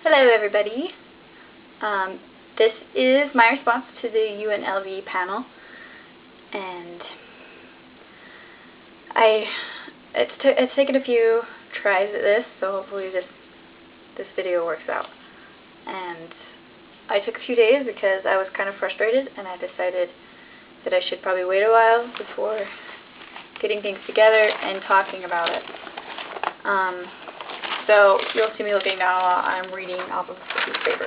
Hello everybody. This is my response to the UNLV panel, and it's taken a few tries at this, so hopefully this video works out. And I took a few days because I was kind of frustrated, and I decided that I should probably wait a while before getting things together and talking about it. So you'll see me looking down a lot. I'm reading off of a piece of paper.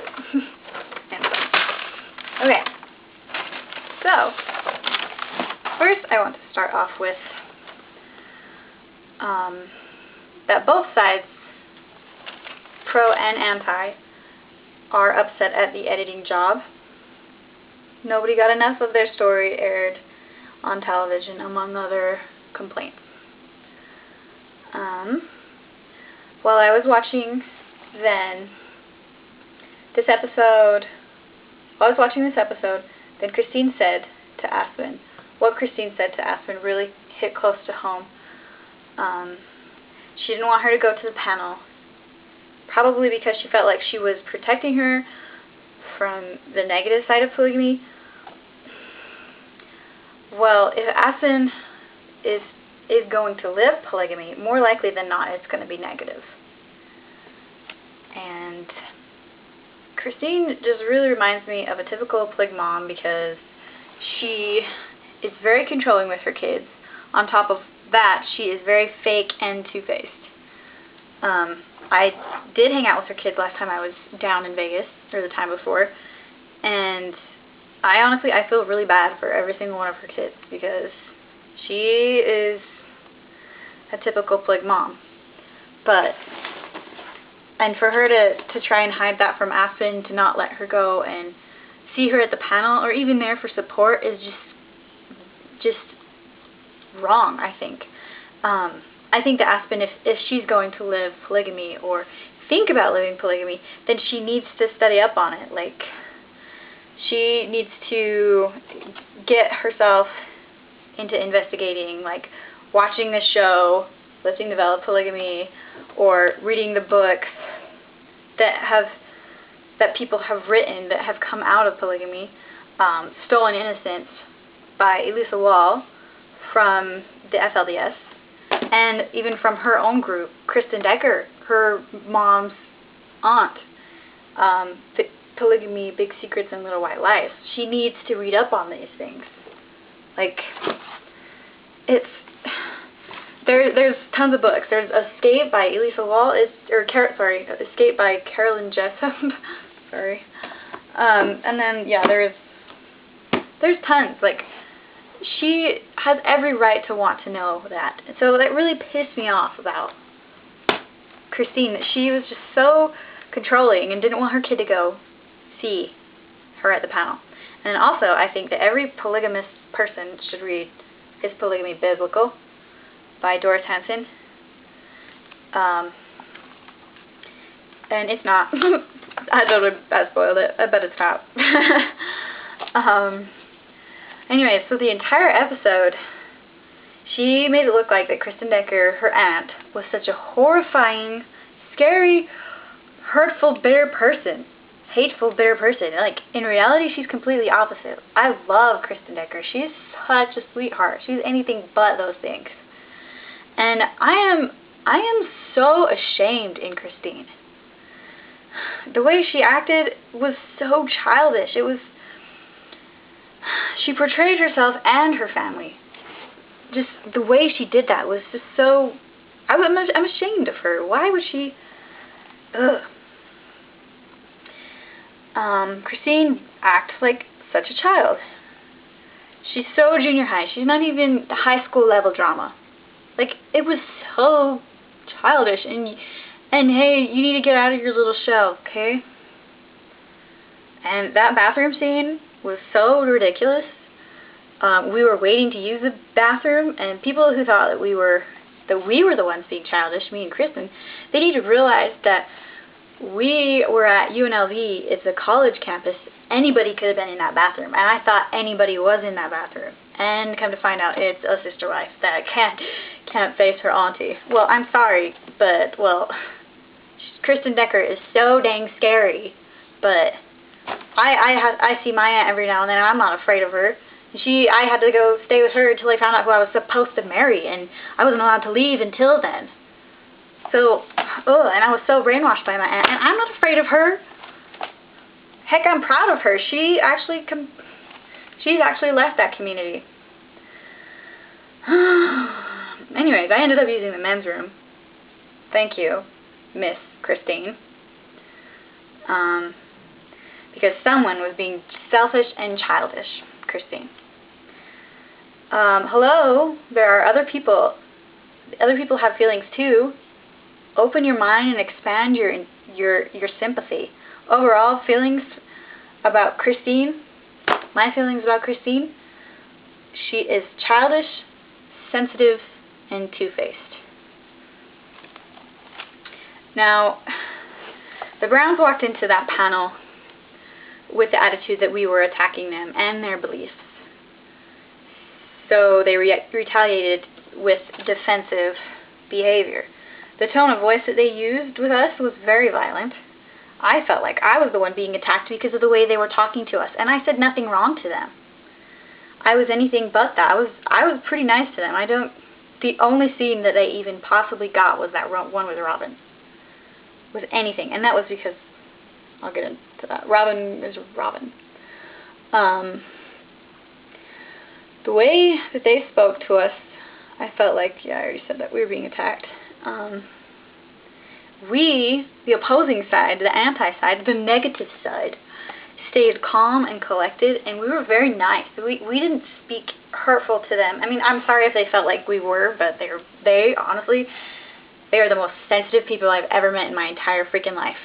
Okay. So first, I want to start off with that both sides, pro and anti, are upset at the editing job. Nobody got enough of their story aired on television, among other complaints. While I was watching this episode, then Christine said to Aspen, what Christine said to Aspen really hit close to home. She didn't want her to go to the panel, probably because she felt like she was protecting her from the negative side of polygamy. Well, if Aspen is going to live polygamy, more likely than not it's going to be negative. And Christine just really reminds me of a typical polyg mom, because she is very controlling with her kids. On top of that, she is very fake and two-faced. I did hang out with her kids last time I was down in Vegas, or the time before, and I feel really bad for every single one of her kids, because she is a typical polyg mom. And for her to try and hide that from Aspen, to not let her go and see her at the panel, or even there for support, is just wrong, I think. I think that Aspen, if she's going to live polygamy, or think about living polygamy, then she needs to study up on it. Like, she needs to get herself into investigating, like watching the show, Letting Develop Polygamy, or reading the books that people have written that have come out of polygamy. Stolen Innocence by Elisa Wall from the FLDS, and even from her own group, Kristen Decker, her mom's aunt, Polygamy, Big Secrets and Little White Lies. She needs to read up on these things. Like, there's tons of books. There's Escape by Elisa Wall, Escape by Carolyn Jessup. Sorry. And then, yeah, there's tons. Like, she has every right to want to know that. And so that really pissed me off about Christine, that she was just so controlling and didn't want her kid to go see her at the panel. And also, I think that every polygamous person should read Is Polygamy Biblical? By Doris Hansen. And it's not. I spoiled it. I bet it's not. Anyway, so the entire episode, she made it look like that Kristen Decker, her aunt, was such a horrifying, scary, hurtful, bitter person. Hateful, bitter person. Like, in reality, she's completely opposite. I love Kristen Decker. She's such a sweetheart. She's anything but those things. And I am so ashamed in Christine. The way she acted was so childish. She portrayed herself and her family. Just the way she did that was just so, I'm ashamed of her. Why would she, Christine acts like such a child. She's so junior high. She's not even high school level drama. Like, it was so childish, and hey, you need to get out of your little shell, okay? And that bathroom scene was so ridiculous. We were waiting to use the bathroom, and people who thought that we were the ones being childish, me and Kristen, they need to realize that we were at UNLV. It's a college campus. Anybody could have been in that bathroom, and I thought anybody was in that bathroom. And come to find out, it's a sister wife that can't face her auntie. Well, I'm sorry, but, well, Kristen Decker is so dang scary, but I see my aunt every now and then, and I'm not afraid of her. I had to go stay with her until I found out who I was supposed to marry, and I wasn't allowed to leave until then. So, and I was so brainwashed by my aunt, and I'm not afraid of her. Heck, I'm proud of her. She's actually left that community. Anyways, I ended up using the men's room. Thank you, Miss Christine. Because someone was being selfish and childish. Christine. Hello, there are other people. Other people have feelings too. Open your mind and expand your sympathy. Overall, feelings about Christine, my feelings about Christine, she is childish, sensitive, and two-faced. Now, the Browns walked into that panel with the attitude that we were attacking them and their beliefs. So they retaliated with defensive behavior. The tone of voice that they used with us was very violent. I felt like I was the one being attacked because of the way they were talking to us, and I said nothing wrong to them. I was anything but that. I was pretty nice to them. The only scene that they even possibly got was that one with Robin. With anything, and that was because, I'll get into that. Robin is Robin. The way that they spoke to us, I felt like, yeah, I already said that, we were being attacked. We, the opposing side, the anti-side, the negative side, stayed calm and collected, and we were very nice. We didn't speak hurtful to them. I mean, I'm sorry if they felt like we were, but they honestly, they are the most sensitive people I've ever met in my entire freaking life.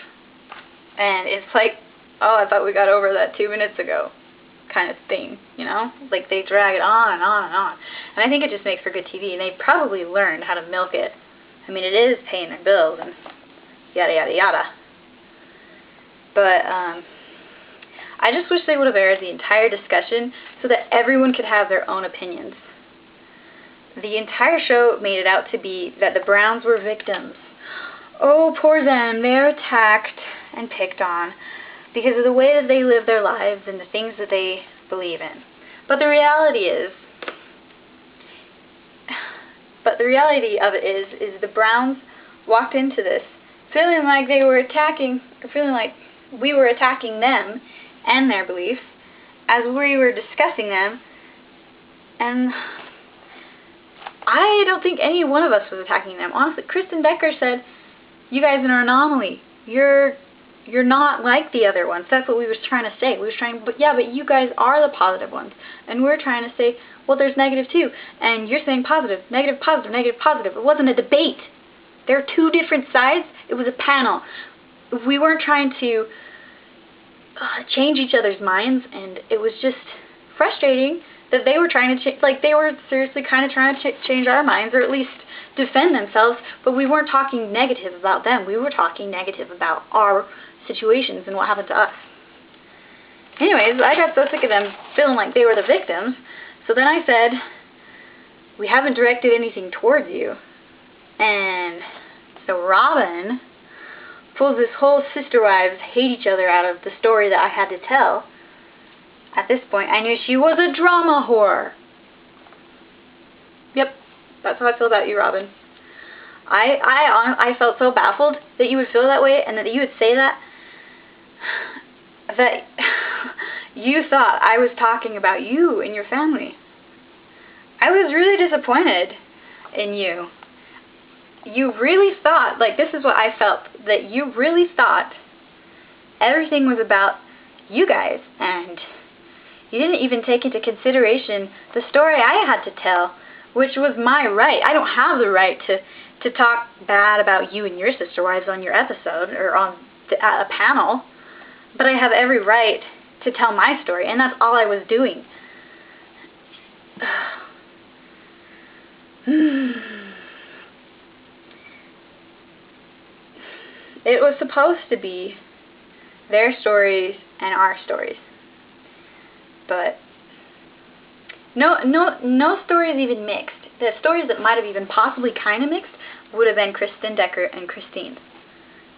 And it's like, oh, I thought we got over that 2 minutes ago kind of thing, you know? Like, they drag it on and on and on. And I think it just makes for good TV, and they probably learned how to milk it. I mean, it is paying their bills and yada, yada, yada. But, I just wish they would have aired the entire discussion so that everyone could have their own opinions. The entire show made it out to be that the Browns were victims. Oh, poor them. They're attacked and picked on because of the way that they live their lives and the things that they believe in. But the reality of it is the Browns walked into this feeling like they were attacking, or feeling like we were attacking them and their beliefs as we were discussing them, and I don't think any one of us was attacking them. Honestly, Kristen Decker said, you guys are an anomaly. You're not like the other ones. That's what we was trying to say. We was trying, but you guys are the positive ones. And we're trying to say, well, there's negative too. And you're saying positive, negative, positive, negative, positive. It wasn't a debate. There are two different sides. It was a panel. We weren't trying to change each other's minds, and it was just frustrating that they were trying to they were seriously kind of trying to change our minds, or at least defend themselves, but we weren't talking negative about them. We were talking negative about our situations and what happened to us. Anyways, I got so sick of them feeling like they were the victims, so then I said, we haven't directed anything towards you. And so Robin pulls this whole sister wives hate each other out of the story that I had to tell. At this point, I knew she was a drama whore. Yep, that's how I feel about you, Robin. I felt so baffled that you would feel that way, and that you would say that you thought I was talking about you and your family. I was really disappointed in you. You really thought, like, this is what I felt, that you really thought everything was about you guys, and you didn't even take into consideration the story I had to tell, which was my right. I don't have the right to talk bad about you and your sister wives on your episode, or on a panel, but I have every right to tell my story, and that's all I was doing. It was supposed to be their stories and our stories. But no stories even mixed. The stories that might have even possibly kind of mixed would have been Kristen Decker and Christine.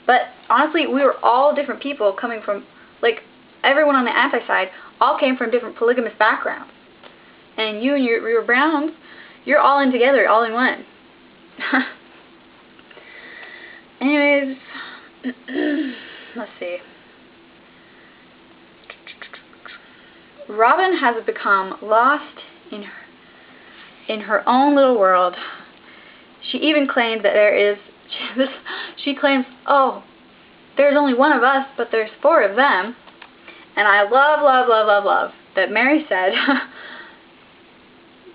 But honestly, we were all different people coming from, like, everyone on the anti side all came from different polygamous backgrounds. And you and your Browns, you're all in together, all in one. Anyways, let's see. Robin has become lost in her own little world. She even claimed that she claims, oh, there's only one of us, but there's 4 of them. And I love that Mary said,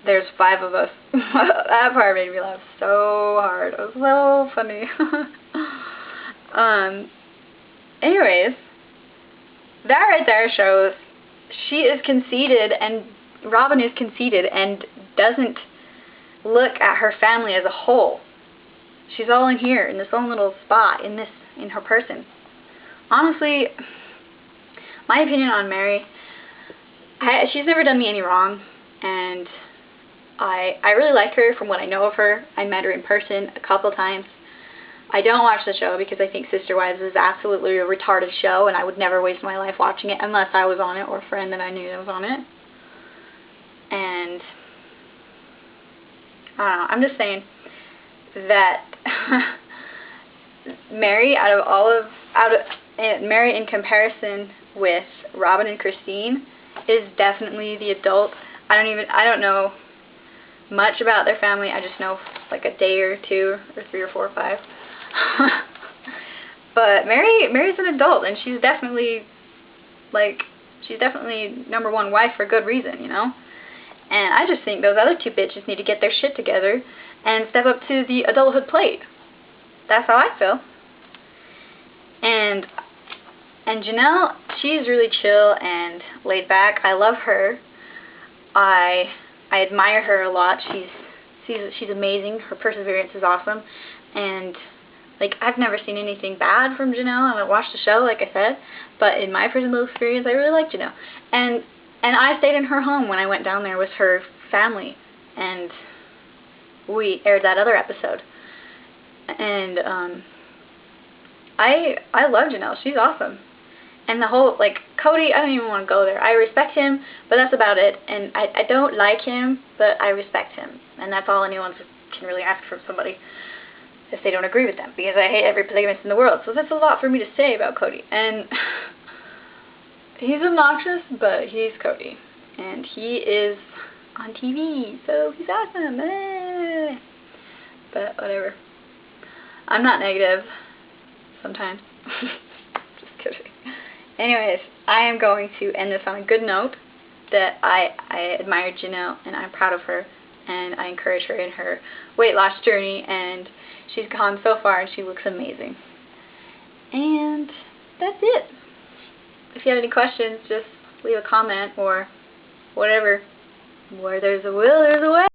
there's 5 of us. That part made me laugh so hard. It was so funny. Anyways, that right there shows she is conceited, and Robin is conceited and doesn't look at her family as a whole. She's all in here, in this own little spot, in her person. Honestly, my opinion on Mary, she's never done me any wrong, and I really like her from what I know of her. I met her in person a couple times. I don't watch the show because I think Sister Wives is absolutely a retarded show, and I would never waste my life watching it unless I was on it or a friend that I knew that was on it. And I don't know, I'm just saying that Mary, Mary in comparison with Robin and Christine is definitely the adult. I don't know much about their family. I just know like a day or 2 or 3 or 4 or 5. But Mary's an adult, and she's definitely #1 wife for good reason, you know? And I just think those other 2 bitches need to get their shit together and step up to the adulthood plate. That's how I feel. And Janelle, she's really chill and laid back. I love her. I admire her a lot. She's amazing. Her perseverance is awesome. And like, I've never seen anything bad from Janelle. I haven't watched the show, like I said, but in my personal experience, I really like Janelle. And I stayed in her home when I went down there with her family, and we aired that other episode. And I love Janelle. She's awesome. And the whole, like, Cody, I don't even want to go there. I respect him, but that's about it. And I don't like him, but I respect him. And that's all anyone can really ask from somebody if they don't agree with them, because I hate every polygamist in the world. So that's a lot for me to say about Cody. And he's obnoxious, but he's Cody. And he is on TV, so he's awesome. But whatever. I'm not negative sometimes. Just kidding. Anyways, I am going to end this on a good note, that I admire Janelle, and I'm proud of her, and I encourage her in her weight loss journey, and she's gone so far, and she looks amazing. And that's it. If you have any questions, just leave a comment or whatever. Where there's a will, there's a way.